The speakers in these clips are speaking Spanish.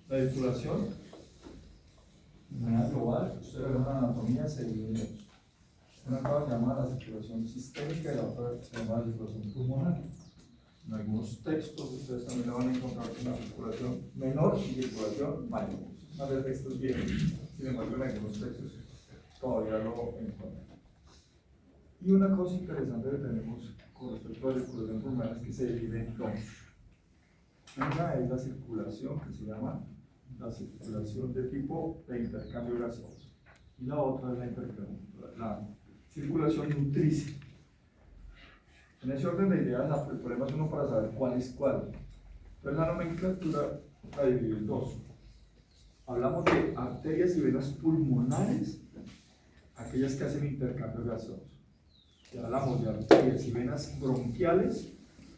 La circulación, de manera global, ustedes ven una anatomía, se divide en dos. Una cosa se llama la circulación sistémica y la otra se llama la circulación pulmonar. En algunos textos ustedes también lo van a encontrar con una circulación menor y circulación mayor. Más de textos bien, sin embargo en algunos textos todavía lo encuentran. Y una cosa interesante que tenemos con respecto a la circulación pulmonar es que se divide en dos. Una es la circulación que se llama la circulación de tipo de intercambio gaseoso y la otra es la circulación nutricia. En ese orden de ideas, el problema es uno para saber cuál es cuál. Entonces la nomenclatura la divide en dos. Hablamos de arterias y venas pulmonares, aquellas que hacen intercambio gaseoso. Y hablamos de arterias y venas bronquiales,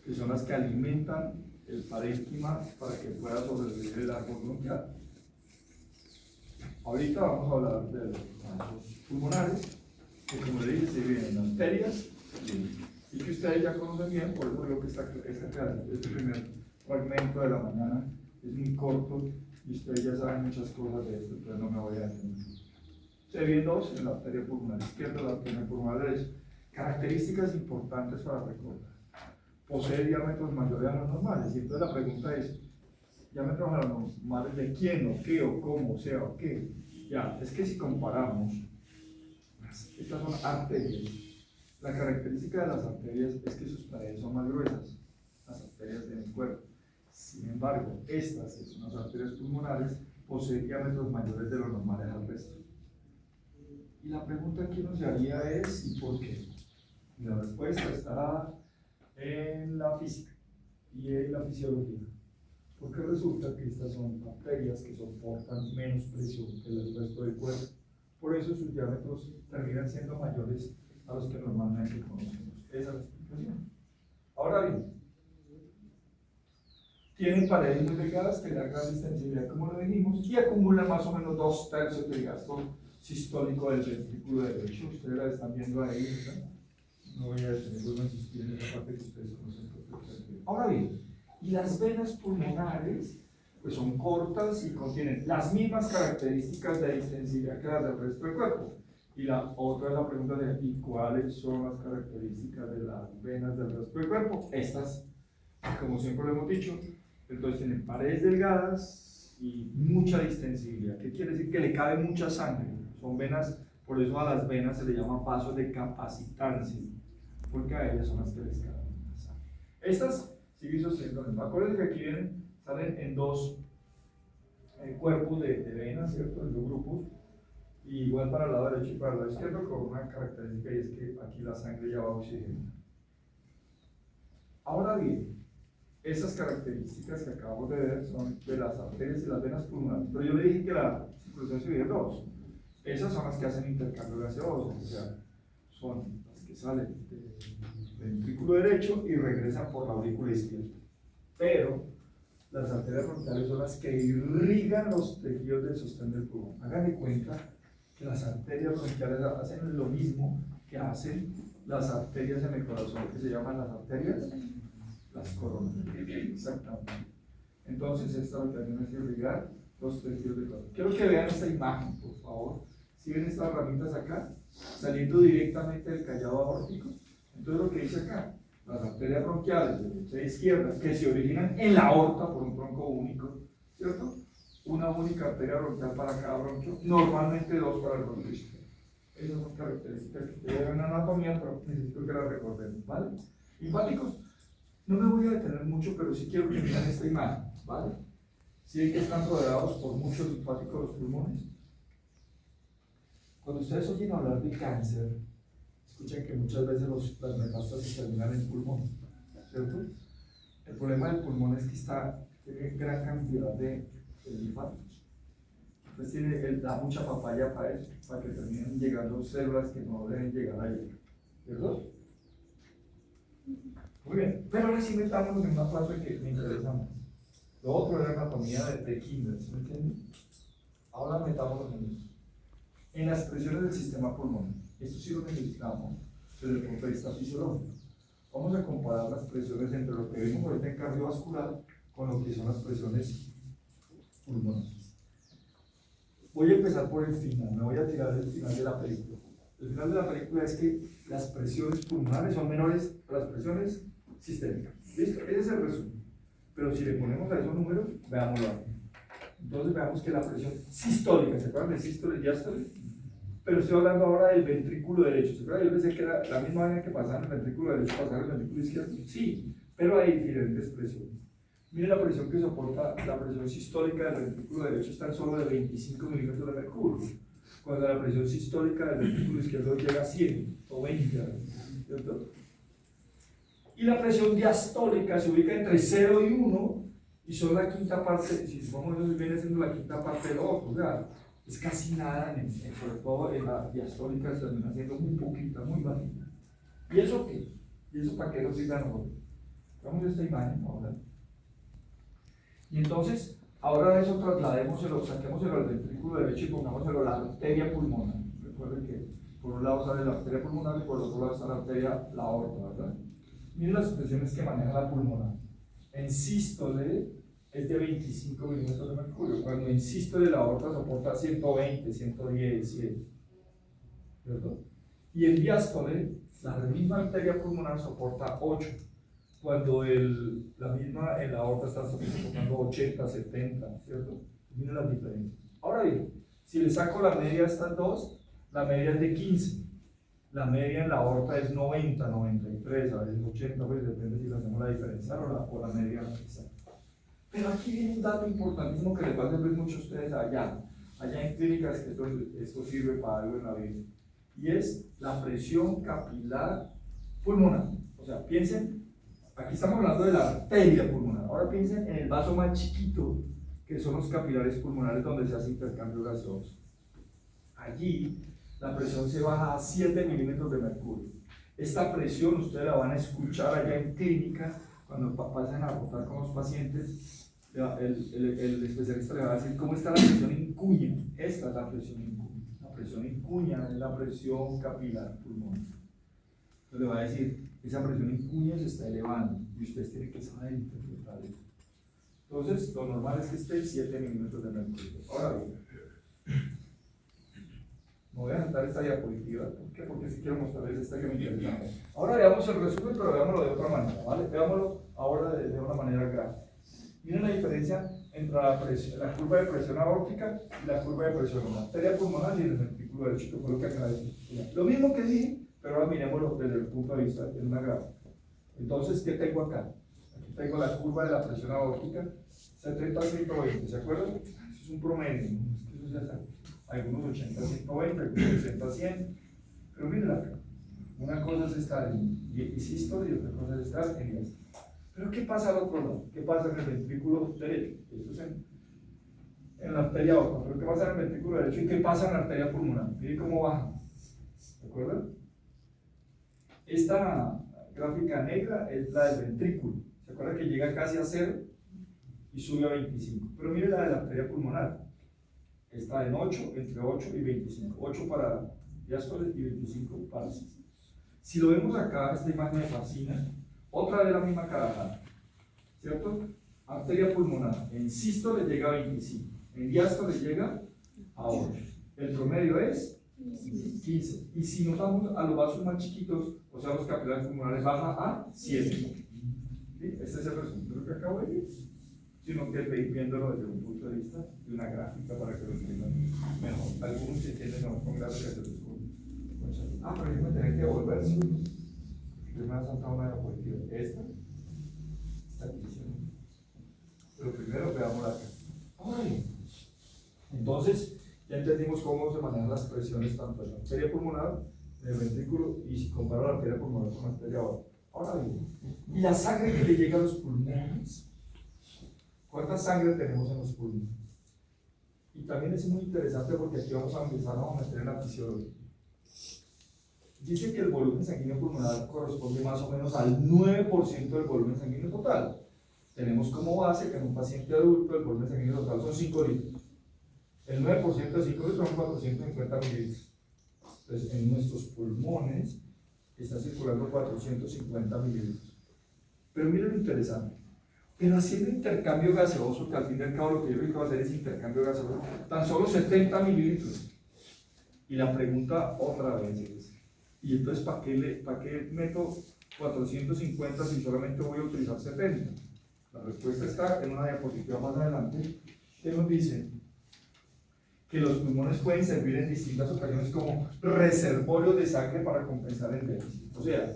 que son las que alimentan el parénquima para que pueda sobrevivir el árbol bronquial. Ahorita vamos a hablar de los vasos pulmonares, que como le dije se dividen en arterias y que ustedes ya conocen bien, por eso digo que este primer fragmento de la mañana es muy corto y ustedes ya saben muchas cosas de esto, entonces no me voy a detener. Se dividen dos en la arteria pulmonar izquierda y la arteria pulmonar derecha. Características importantes para recordar. Posee diámetros mayores a los normales. Y entonces la pregunta es, ¿diámetros a los normales de quién o qué o cómo, o sea o qué? Ya, es que si comparamos, estas son arterias. La característica de las arterias es que sus paredes son más gruesas, las arterias del cuerpo. Sin embargo, estas, que son las arterias pulmonares, poseen diámetros mayores de los normales al resto. Y la pregunta que uno se haría es, ¿y por qué? Y la respuesta está en la física y en la fisiología. Porque resulta que estas son arterias que soportan menos presión que el resto del cuerpo. Por eso sus diámetros terminan siendo mayores a los que normalmente conocemos. Esa es la explicación. Ahora bien, tienen paredes muy delgadas que le dan gran extensibilidad, como lo dijimos, y acumulan más o menos 2/3 del gasto sistólico del ventrículo derecho. Ustedes la están viendo ahí, ¿verdad? No voy a detenerlo en insistir en esa parte que ustedes conocen perfectamente. Ahora bien, y las venas pulmonares, pues son cortas y contienen las mismas características de extensibilidad que las del resto del cuerpo. Y la otra es la pregunta de, ¿y cuáles son las características de las venas del resto del cuerpo? Estas, como siempre lo hemos dicho, entonces tienen paredes delgadas y mucha distensibilidad. ¿Qué quiere decir? Que le cabe mucha sangre. Son venas, por eso a las venas se le llama vasos de capacitancia, porque a ellas son las que les cabe mucha sangre. Estas siguen sosteniendo lo mismo. Acuérdense que aquí salen en dos cuerpos de venas, ¿cierto? En dos grupos. Y igual para el lado derecho y para el lado izquierdo, con una característica y es que aquí la sangre ya va oxigenada. Ahora bien, esas características que acabamos de ver son de las arterias y las venas pulmonares. Pero yo le dije que la circulación se divide en dos. Esas son las que hacen intercambio gaseoso, o sea, son las que salen del ventrículo derecho y regresan por la aurícula izquierda. Pero las arterias bronquiales son las que irrigan los tejidos del sostén del pulmón. Hagan de cuenta que las arterias bronquiales hacen lo mismo que hacen las arterias en el corazón, que se llaman las arterias, las coronarias. Exactamente. Entonces, esta lo que hacen es irrigar los tejidos del corazón. Quiero que vean esta imagen, por favor. ¿Sí ven estas ramitas acá? Saliendo directamente del callado aórtico. Entonces, lo que dice acá, las arterias bronquiales de derecha e izquierda, que se originan en la aorta por un tronco único, ¿cierto? Una única arteria bronquial para cada bronquio, normalmente dos para el bronquio izquierdo. Esas son características que ustedes ven en anatomía, pero necesito que las recordemos, ¿vale? Linfáticos, no me voy a detener mucho, pero sí quiero que miren esta imagen, ¿vale? Sí ven que están rodeados por muchos linfáticos los pulmones. Cuando ustedes oyen hablar de cáncer, escuchan que muchas veces las metástasis terminan en pulmón, ¿cierto? El problema del pulmón es que tiene gran cantidad de linfáticos. Entonces da mucha papaya para eso, para que terminen llegando células que no deben llegar ahí, ¿cierto? Muy bien, pero ahora sí metámonos en una parte que me interesa más. Lo otro era anatomía de Kinder, ¿sí me entienden? Ahora metámonos en eso. En las presiones del sistema pulmonar. Esto sí lo necesitamos desde el punto de vista fisiológico. Vamos a comparar las presiones entre lo que vemos ahorita en cardiovascular con lo que son las presiones pulmonares. Voy a empezar por el final, me voy a tirar el final de la película. El final de la película es que las presiones pulmonares son menores a las presiones sistémicas. ¿Listo? Ese es el resumen. Pero si le ponemos a esos números, veámoslo aquí. Entonces veamos que la presión sistólica, ¿se acuerdan de sístole y diástole? Pero estoy hablando ahora del ventrículo derecho. ¿Se acuerdan? Yo pensé que era la misma manera que pasaba en el ventrículo derecho, pasaba en el ventrículo izquierdo. Sí, pero hay diferentes presiones. Miren la presión que soporta la presión sistólica del ventrículo derecho está en solo de 25 milímetros de mercurio, cuando la presión sistólica del ventrículo izquierdo llega a 100 o 20, ¿cierto? Y la presión diastólica se ubica entre 0 y 1 y son la quinta parte, si supongamos eso viene siendo la quinta parte de lo otro, o sea, es casi nada, sobre todo en la diastólica se termina siendo muy poquita, muy bajita. ¿Y eso qué? ¿Y eso para qué nos sirve a nosotros? Vamos a esta imagen ahora. Y entonces, ahora eso trasladémoselo, saquémoselo al ventrículo derecho y pongámoselo a la arteria pulmonar. Recuerden que por un lado sale la arteria pulmonar y por el otro lado está la arteria, la aorta, ¿verdad? Miren las expresiones que maneja la pulmonar. En sístole es de 25 milímetros de mercurio, cuando en sístole la aorta soporta 120, 110, 100, ¿cierto? Y en diástole, la misma arteria pulmonar soporta 8, cuando la misma en la aorta está soportando 80, 70, ¿cierto? Miren las diferencias. Ahora bien, si le saco la media a estas dos, la media es de 15. La media en la aorta es 90, 93, a veces 80, pues depende si le hacemos la diferencial o la media exacta. Pero aquí viene un dato importantísimo que les va a servir mucho a ustedes allá en clínicas, que esto sirve para algo en la vida. Y es la presión capilar pulmonar. O sea, piensen, aquí estamos hablando de la arteria pulmonar. Ahora piensen en el vaso más chiquito, que son los capilares pulmonares donde se hace intercambio gaseoso. Allí la presión se baja a 7 milímetros de mercurio. Esta presión ustedes la van a escuchar allá en clínica cuando pasen a rotar con los pacientes. El especialista le va a decir cómo está la presión en cuña. Esta es la presión en cuña. La presión en cuña es la presión capilar pulmonar. Entonces le va a decir, esa presión en cuña se está elevando y ustedes tienen que saber interpretar eso. Entonces, lo normal es que esté en 7 milímetros de mercurio. Ahora bien, me voy a saltar esta diapositiva. ¿Por qué? Porque si quiero mostrarles esta que me interesa. Ahora veamos el resumen, pero veámoslo de otra manera, ¿vale? Veámoslo ahora de una manera gráfica. Miren la diferencia entre la curva de presión aórtica y la curva de presión en la arteria pulmonar y en el ventrículo derecho, que fue lo que acabé de decir. Lo mismo que dije, pero ahora miremoslo desde el punto de vista de una gráfica. Entonces, ¿qué tengo acá? Aquí tengo la curva de la presión aórtica, 70 a 120, ¿se acuerdan? Eso es un promedio, ¿no? Es que eso ya sabe. Algunos 80 a 120, algunos 60 a 100, pero miren acá, una cosa es estar en sístole y otra cosa es estar en diástole. Pero ¿qué pasa al otro lado? ¿Qué pasa en el ventrículo derecho? Esto es en la arteria aorta, pero ¿qué pasa en el ventrículo derecho y qué pasa en la arteria pulmonar? Miren cómo baja, ¿de acuerdo? Esta gráfica negra es la del ventrículo, ¿se acuerdan que llega casi a 0 y sube a 25? Pero miren la de la arteria pulmonar. Está en 8, entre 8 y 25. 8 para diástole y 25 para sístole. Si lo vemos acá, esta imagen me fascina. Otra de la misma carajada, ¿cierto? Arteria pulmonar. En sístole llega a 25. En diástole llega a 8. El promedio es 15. Y si nos vamos a los vasos más chiquitos, o sea, los capilares pulmonares, baja a 7. ¿Sí? Este es el resumen que acabo de decir, sino que viéndolo desde un punto de vista de una gráfica para que lo entiendan mejor. Algunos se entienden mejor con gráficas de los cursos. Pero yo me tenía que devolver. Yo me he saltado una diapositiva. Esta aquí. Pero primero veamos acá. Entonces, ya entendimos cómo se manejan las presiones tanto en la arteria pulmonar, en el ventrículo, y si comparo la arteria pulmonar con la arteria aorta. Ahora bien, ¿y la sangre que le llega a los pulmones? ¿Cuánta sangre tenemos en los pulmones? Y también es muy interesante porque aquí vamos a empezar a meter en la fisiología. Dice que el volumen sanguíneo pulmonar corresponde más o menos al 9% del volumen sanguíneo total. Tenemos como base que en un paciente adulto el volumen sanguíneo total son 5 litros. El 9% de 5 litros son 450 mililitros. Entonces, en nuestros pulmones está circulando 450 mililitros. Pero miren lo interesante. Pero haciendo intercambio gaseoso, que al fin y al cabo lo que yo quiero hacer es intercambio gaseoso, tan solo 70 mililitros. Y la pregunta otra vez es, ¿y entonces para qué meto 450 si solamente voy a utilizar 70? La respuesta está en una diapositiva más adelante, que nos dice que los pulmones pueden servir en distintas ocasiones como reservorios de sangre para compensar el déficit. O sea,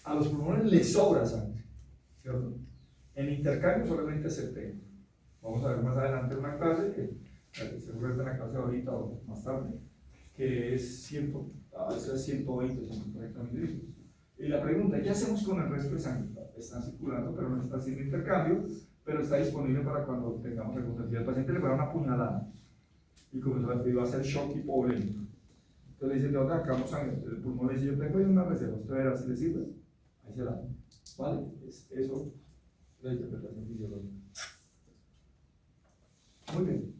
a los pulmones les sobra sangre, ¿cierto? En intercambio solamente 70. Vamos a ver más adelante una clase, que seguramente en la clase ahorita o más tarde, que es 120, 140 mililitros. Y la pregunta, ¿qué hacemos con el resto de sangre? Están circulando, pero no está haciendo intercambio, pero está disponible para cuando tengamos algún sentido. Al paciente le va a dar una puñalada y como se va a hacer shock hipovolémico. Entonces le dicen, ¿de dónde sacamos sangre? El pulmón le dice, yo tengo ahí una reserva, ¿usted verá si le sirve? Ahí se la. ¿Vale? Eso es la interpretación fisiológica. Muy bien.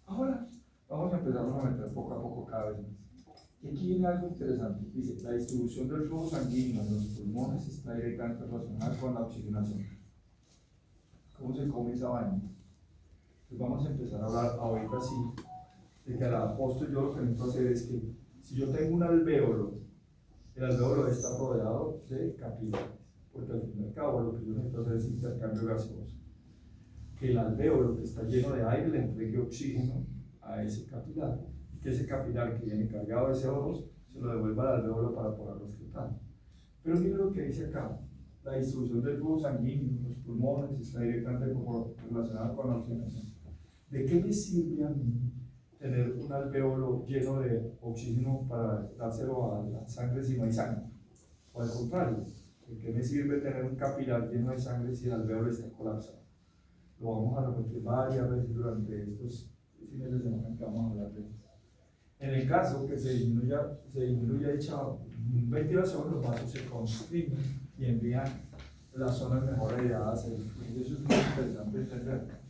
Ahora vamos a empezar a meter poco a poco cada vez más. Y aquí viene algo interesante. Dice, la distribución del flujo sanguíneo en los pulmones está directamente relacionada con la oxigenación. ¿Cómo se come esa vaina? Pues vamos a empezar a hablar ahorita sí, de que a la postre yo lo que necesito hacer es que si yo tengo un alvéolo, el alvéolo está rodeado de capilares, porque al fin y al cabo lo que yo necesito hacer es intercambio gaseoso. Que el alvéolo que está lleno de aire le entregue oxígeno a ese capilar, y que ese capilar que viene cargado de CO2 se lo devuelva al alvéolo para poderlo excretar. Pero mire lo que dice acá, la distribución del flujo sanguíneo en los pulmones está directamente relacionada con la oxigenación. ¿De qué me sirve a mí tener un alvéolo lleno de oxígeno para dárselo a la sangre si no hay sangre? O al contrario, ¿de qué me sirve tener un capilar lleno de sangre si el alvéolo está colapsado? Lo vamos a repetir varias veces durante estos fines de semana que vamos a hablar de esto. En el caso que se disminuya dicha ventilación, los vasos se constriñen y envían las zonas mejor aireadas. Eso es muy interesante entender.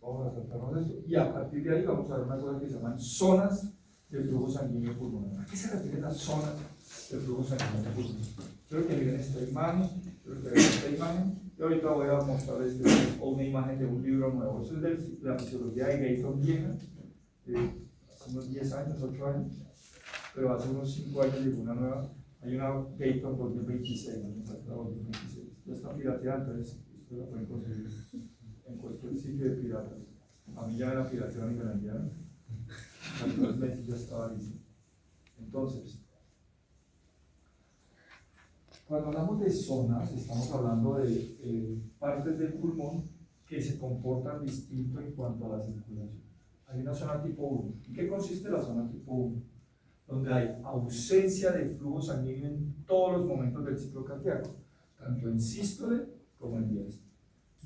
Vamos a saltarnos esto. Y a partir de ahí vamos a ver una cosa que se llaman zonas de flujo sanguíneo pulmonar. ¿A qué se refieren las zonas de flujo sanguíneo pulmonar? Quiero que miren esta imagen. Y ahorita voy a mostrarles una imagen de un libro nuevo. Eso es de la fisiología de Gayton vieja, hace unos 10 años, 8 años, pero hace unos 5 años llegó una nueva. Hay una Gayton 2026, ya está pirateada, entonces ustedes la pueden conseguir en cualquier sitio de piratas. A mí ya me la piratearon y me la enviaron. Actualmente ya estaba lista. Entonces, cuando hablamos de zonas, estamos hablando de partes del pulmón que se comportan distinto en cuanto a la circulación. Hay una zona tipo 1. ¿En qué consiste la zona tipo 1? Donde hay ausencia de flujo sanguíneo en todos los momentos del ciclo cardíaco, tanto en sístole como en diástole.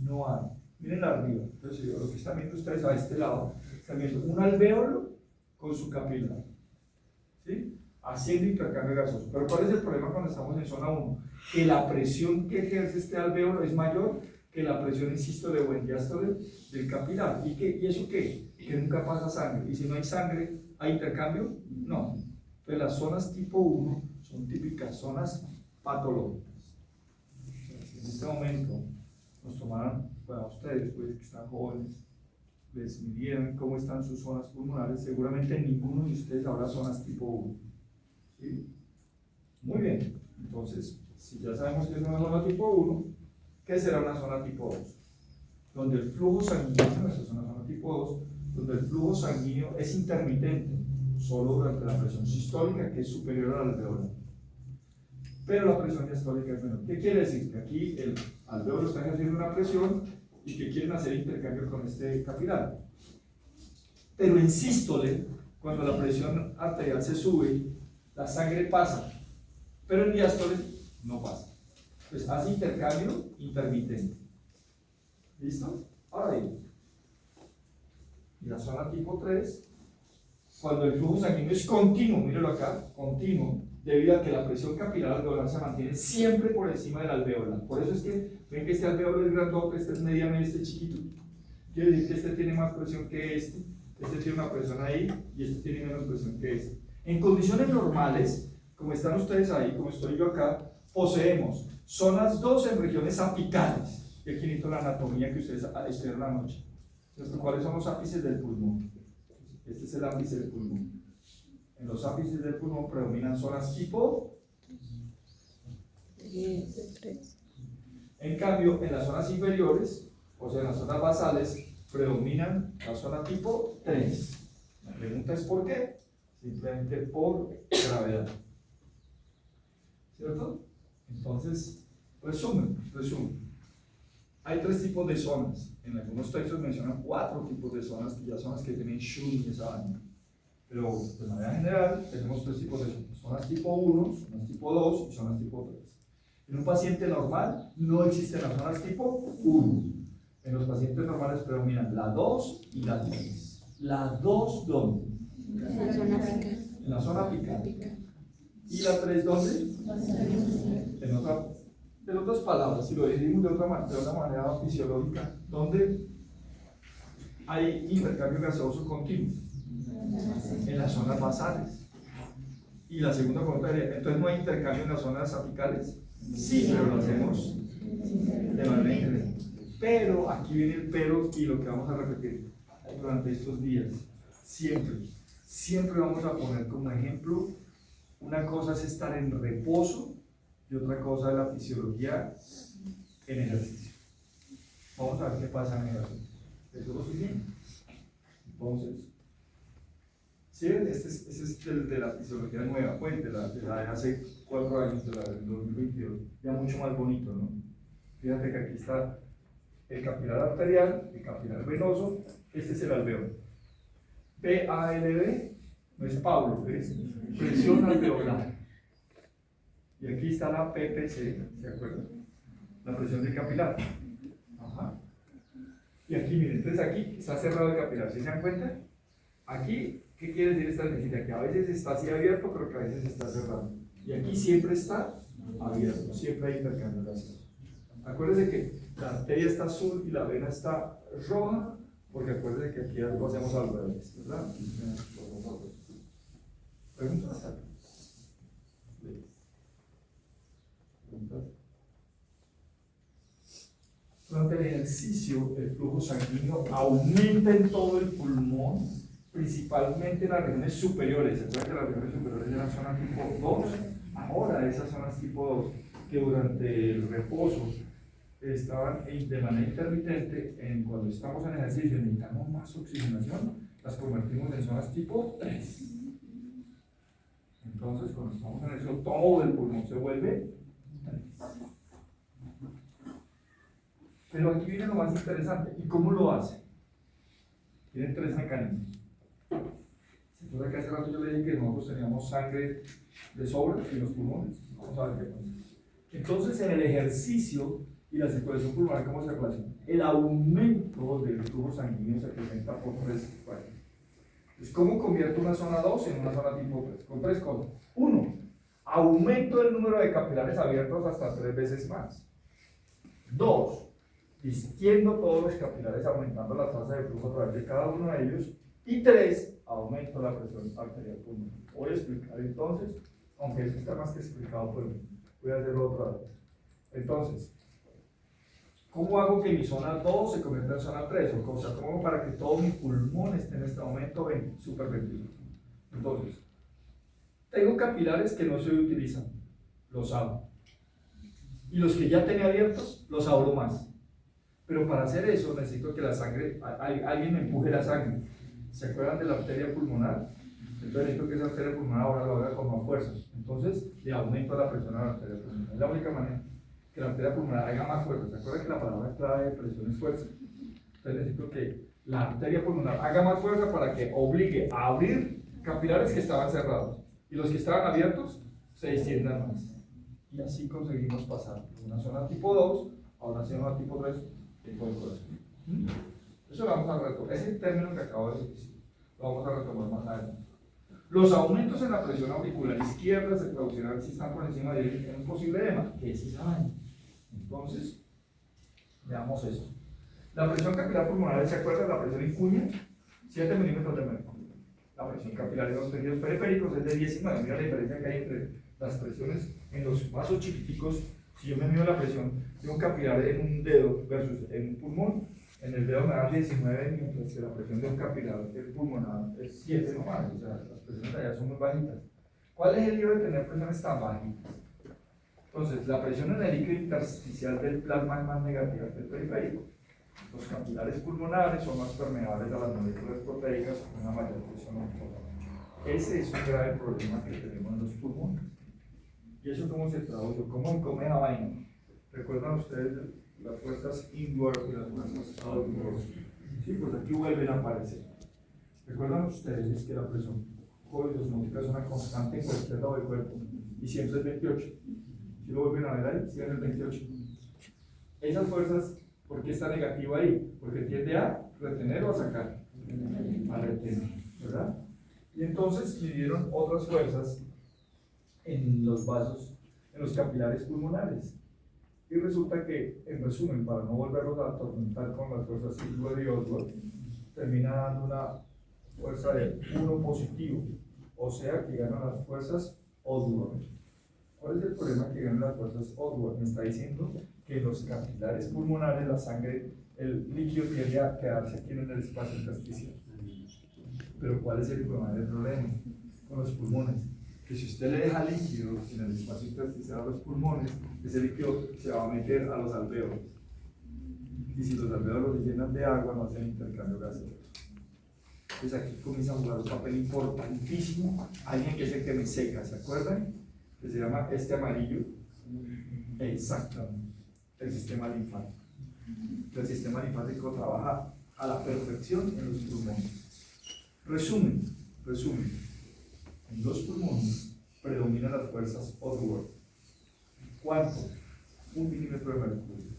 No hay. Miren arriba. Entonces, lo que están viendo ustedes a este lado, están viendo un alvéolo con su capilar, ¿sí? Haciendo intercambio gaseoso. Pero ¿cuál es el problema cuando estamos en zona 1? Que la presión que ejerce este alvéolo es mayor que la presión en sístole o en diástole del capilar. ¿Y eso qué? Que nunca pasa sangre. Y si no hay sangre, ¿hay intercambio? No. Entonces las zonas tipo 1 son típicas zonas patológicas. En este momento nos tomaron, bueno, ustedes pues, que están jóvenes, les midieron cómo están sus zonas pulmonares. Seguramente ninguno de ustedes habrá zonas tipo 1. ¿Sí? Muy bien, entonces, si ya sabemos que es una zona tipo 1, ¿qué será una zona tipo 2? Donde el flujo sanguíneo, esta es una zona tipo 2, donde el flujo sanguíneo es intermitente, solo durante la presión sistólica, que es superior al alvéolo. Pero la presión diastólica es menor. ¿Qué quiere decir? Que aquí el alvéolo está ejerciendo una presión y que quieren hacer intercambio con este capilar. Pero en sístole, cuando la presión arterial se sube, la sangre pasa, pero en diástole no pasa. Entonces hace intercambio intermitente. ¿Listo? Ahora bien, y la zona tipo 3, cuando el flujo sanguíneo es continuo, mírenlo acá, continuo, debido a que la presión capilar alveolar se mantiene siempre por encima del alvéolo. Por eso es que ven que este alvéolo es grandote, este es mediano y este es chiquito. Quiere decir que este tiene más presión que este tiene una presión ahí y este tiene menos presión que este. En condiciones normales, como están ustedes ahí, como estoy yo acá, poseemos Zonas 2 en regiones apicales. Y aquí necesito la anatomía que ustedes estudiaron anoche. ¿Cierto? ¿Cuáles son los ápices del pulmón? Este es el ápice del pulmón. En los ápices del pulmón predominan zonas tipo 3. En cambio, en las zonas inferiores, o sea, en las zonas basales, predominan la zona tipo 3. La pregunta es ¿por qué? Simplemente por gravedad. ¿Cierto? Entonces, resumen. Hay 3 tipos de zonas. En algunos textos mencionan 4 tipos de zonas, que ya son las que tienen Schum y esa vaina. Pero de manera general tenemos 3 tipos de zonas. Zonas tipo 1, zonas tipo 2 y zonas tipo 3. En un paciente normal no existen las zonas tipo 1. En los pacientes normales predominan la 2 y la 3. ¿La 2 dónde? En la zona apical. En la zona apical. ¿Y la 3 dónde? En otras palabras, si lo decimos de una manera fisiológica, ¿dónde hay intercambio gaseoso continuo? En las zonas basales. Y la segunda pregunta es, ¿entonces no hay intercambio en las zonas apicales? Sí, pero lo hacemos de manera inherente. Pero, aquí viene el pero y lo que vamos a repetir durante estos días. Siempre vamos a poner como ejemplo, una cosa es estar en reposo y otra cosa es la fisiología en ejercicio. Vamos a ver qué pasa en ejercicio. ¿Eso lo siguen? Entonces, ¿sí ven? Este es el de la fisiología nueva, pues, de la de hace 4 años, de la del 2022, ya mucho más bonito, ¿no? Fíjate que aquí está el capilar arterial, el capilar venoso, este es el alveolo. PALB, no es Pablo, es presión alveolar. Y aquí está la PPC, ¿se acuerdan? La presión del capilar. Ajá. Y aquí, miren, entonces aquí está cerrado el capilar, ¿sí se dan cuenta? Aquí, ¿qué quiere decir esta necesidad? Que a veces está así abierto, pero que a veces está cerrado. Y aquí siempre está abierto, siempre hay intercambio gaseoso. Acuérdense que la arteria está azul y la vena está roja, porque acuérdense que aquí lo hacemos al revés, ¿verdad? ¿Preguntas? Durante el ejercicio, el flujo sanguíneo aumenta en todo el pulmón, principalmente en las regiones superiores. ¿Se acuerdan que las regiones superiores eran zonas tipo 2? Ahora esas zonas tipo 2, que durante el reposo estaban de manera intermitente, cuando estamos en ejercicio y necesitamos más oxigenación, las convertimos en zonas tipo 3. Entonces, cuando estamos en ejercicio, todo el pulmón se vuelve 3. Pero aquí viene lo más interesante. ¿Y cómo lo hace? Tienen 3 mecanismos. ¿Se acuerdan que hace rato yo le dije que nosotros teníamos sangre de sobra en los pulmones? Vamos a ver qué pasa. Entonces, en el ejercicio y la circulación pulmonar, ¿cómo se relaciona? El aumento del flujo sanguíneo se presenta por 3 variables. Entonces, ¿cómo convierto una zona 2 en una zona tipo 3? Con 3 cosas. 1. Aumento el número de capilares abiertos hasta 3 veces más. 2. Distiendo todos los capilares aumentando la tasa de flujo a través de cada uno de ellos. Y 3. Aumento la presión arterial pulmonar. Voy a explicar entonces, aunque eso está más que explicado por mí. Voy a hacerlo otra vez. Entonces, ¿cómo hago que mi zona 2 se convierta en zona 3? O sea, ¿cómo hago para que todo mi pulmón esté en este momento superventilado? Entonces, tengo capilares que no se utilizan, los abro. Y los que ya tenía abiertos, los abro más. Pero para hacer eso necesito que la sangre, alguien me empuje la sangre. ¿Se acuerdan de la arteria pulmonar? Entonces necesito que esa arteria pulmonar ahora lo haga con más fuerza. Entonces le aumento la presión a la arteria pulmonar. Es la única manera que la arteria pulmonar haga más fuerza. ¿Se acuerdan que la palabra clave de presión es fuerza? Entonces necesito que la arteria pulmonar haga más fuerza para que obligue a abrir capilares que estaban cerrados. Y los que estaban abiertos se distiendan más. Y así conseguimos pasar de una zona tipo 2 a una zona tipo 3 en todo el corazón. Eso lo vamos a retomar. Ese término que acabo de decir, lo vamos a retomar más adelante. Los aumentos en la presión auricular izquierda se producirán si están por encima de un posible edema, que es esa vaina. Entonces, veamos esto. La presión capilar pulmonar, ¿se acuerdan? La presión en cuña, 7 milímetros de mercurio. La presión capilar en los tejidos periféricos es de 19. Mira la diferencia que hay entre las presiones en los vasos chiquiticos Si yo me mido la presión de un capilar en un dedo versus en un pulmón, en el dedo me da 19, mientras que la presión de un capilar pulmonar es 7 nomás, o sea, las presiones allá son muy bajitas. ¿Cuál es el lío de tener presiones tan bajitas? Entonces, la presión en el líquido intersticial del plasma es más negativa que el periférico. Los capilares pulmonares son más permeables a las moléculas proteicas con una mayor presión óptima. Ese es un grave problema que tenemos en los pulmones. ¿Y eso cómo se traduce? ¿Cómo come la vaina? ¿Recuerdan ustedes las fuerzas inward y las fuerzas outward? Sí, pues aquí vuelven a aparecer. ¿Recuerdan ustedes que la presión osmótica es una constante en cualquier lado del cuerpo? Y siempre es 28. Si lo vuelven a ver ahí, siempre es 28. Esas fuerzas, ¿por qué está negativa ahí? Porque tiende a retener o a sacar. A retener, ¿verdad? Y entonces midieron otras fuerzas en los vasos, en los capilares pulmonares. Y resulta que, en resumen, para no volverlos a atormentar con las fuerzas inward y outward, termina dando una fuerza de 1 positivo, o sea que ganan las fuerzas outward. ¿Cuál es el problema que ganan las fuerzas outward? Me está diciendo que en los capilares pulmonares la sangre, el líquido tiende a quedarse aquí en el espacio intersticial. Pero ¿cuál es el problema con los pulmones? Que si usted le deja líquido en el espacio intersticial a los pulmones, ese líquido se va a meter a los alvéolos. Y si los alvéolos se llenan de agua, no hacen intercambio gaseoso. Entonces aquí comienza a jugar un papel importantísimo alguien que es el que me seca, ¿se acuerdan? Que se llama este amarillo. Exactamente, el sistema linfático. El sistema linfático trabaja a la perfección en los pulmones. Resumen. En los pulmones predominan las fuerzas outward. ¿Cuánto? 1 milímetro de mercurio.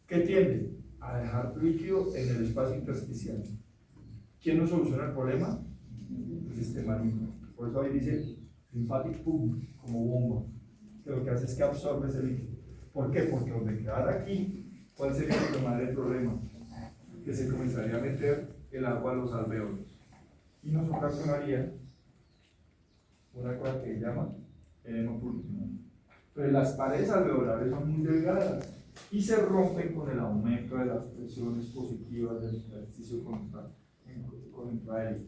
¿Qué tiende? A dejar líquido en el espacio intersticial. ¿Quién nos soluciona el problema? El sistema linfático. Por eso ahí dice lymphatic pump, como bomba, que lo que hace es que absorbe ese líquido. ¿Por qué? Porque donde quedara aquí, ¿cuál sería el problema? Que se comenzaría a meter el agua a los alvéolos y nos ocasionaría una cosa que se llama edema pulmonar. Entonces las paredes alveolares son muy delgadas y se rompen con el aumento de las presiones positivas del ejercicio contraído.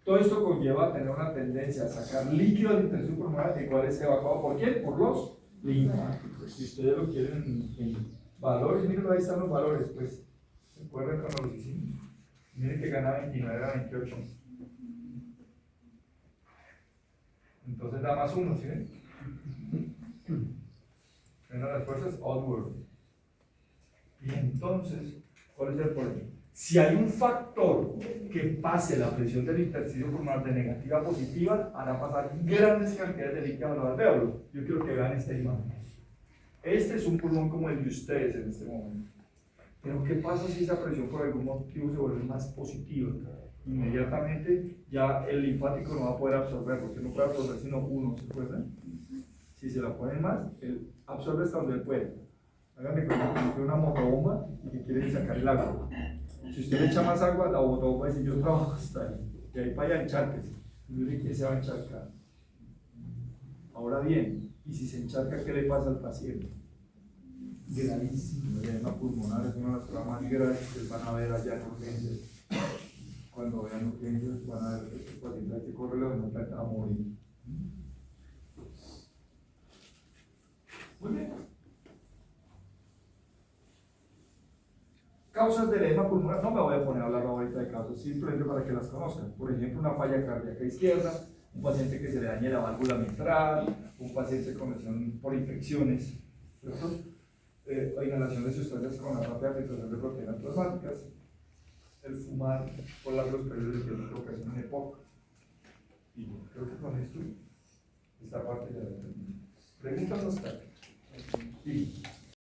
Todo esto conlleva a tener una tendencia a sacar líquido del intersticial pulmonar, el cual es evacuado ¿por quién? Por los linfáticos. Si ustedes lo quieren en valores, miren, ahí están los valores, pues, ¿se acuerdan cuando los hicimos? Miren que gana 29 a 28. Entonces da más 1, ¿sí ven? Ven a las fuerzas outward. Y entonces, ¿cuál es el problema? Si hay un factor que pase la presión del intersticio pulmonar de negativa a positiva, hará pasar grandes cantidades de líquido a los alvéolos. Yo quiero que vean esta imagen. Este es un pulmón como el de ustedes en este momento. Pero ¿qué pasa si esa presión por algún motivo se vuelve más positiva? Inmediatamente ya el linfático no va a poder absorber, porque no puede absorber sino 1, ¿se acuerdan? Si se la ponen más, él absorbe hasta donde él puede. Háganme cuenta que tiene una motobomba y que quiere sacar el agua. Si usted le echa más agua, la motobomba dice yo trabajo hasta ahí. Y ahí para allá encharques. Y mire que se va a encharcar. Ahora bien, ¿y si se encharca, qué le pasa al paciente? Gravísimo. El edema pulmonar es una de las cosas más graves que van a ver allá en urgencias. Cuando vean urgencias, van a ver que estos pacientes hay que correrlos de nota a morir. Muy bien. Causas del edema pulmonar, no me voy a poner a hablar ahorita de causas, simplemente para que las conozcan. Por ejemplo, una falla cardíaca izquierda, un paciente que se le dañe la válvula mitral, un paciente con lesión por infecciones, ¿cierto? Inhalación de sustancias con la rápida filtración de proteínas plasmáticas, el fumar por largos periodos de tiempo que ocasionan EPOC. Y creo que con esto, esta parte ya la termino. Preguntas no están. Sí.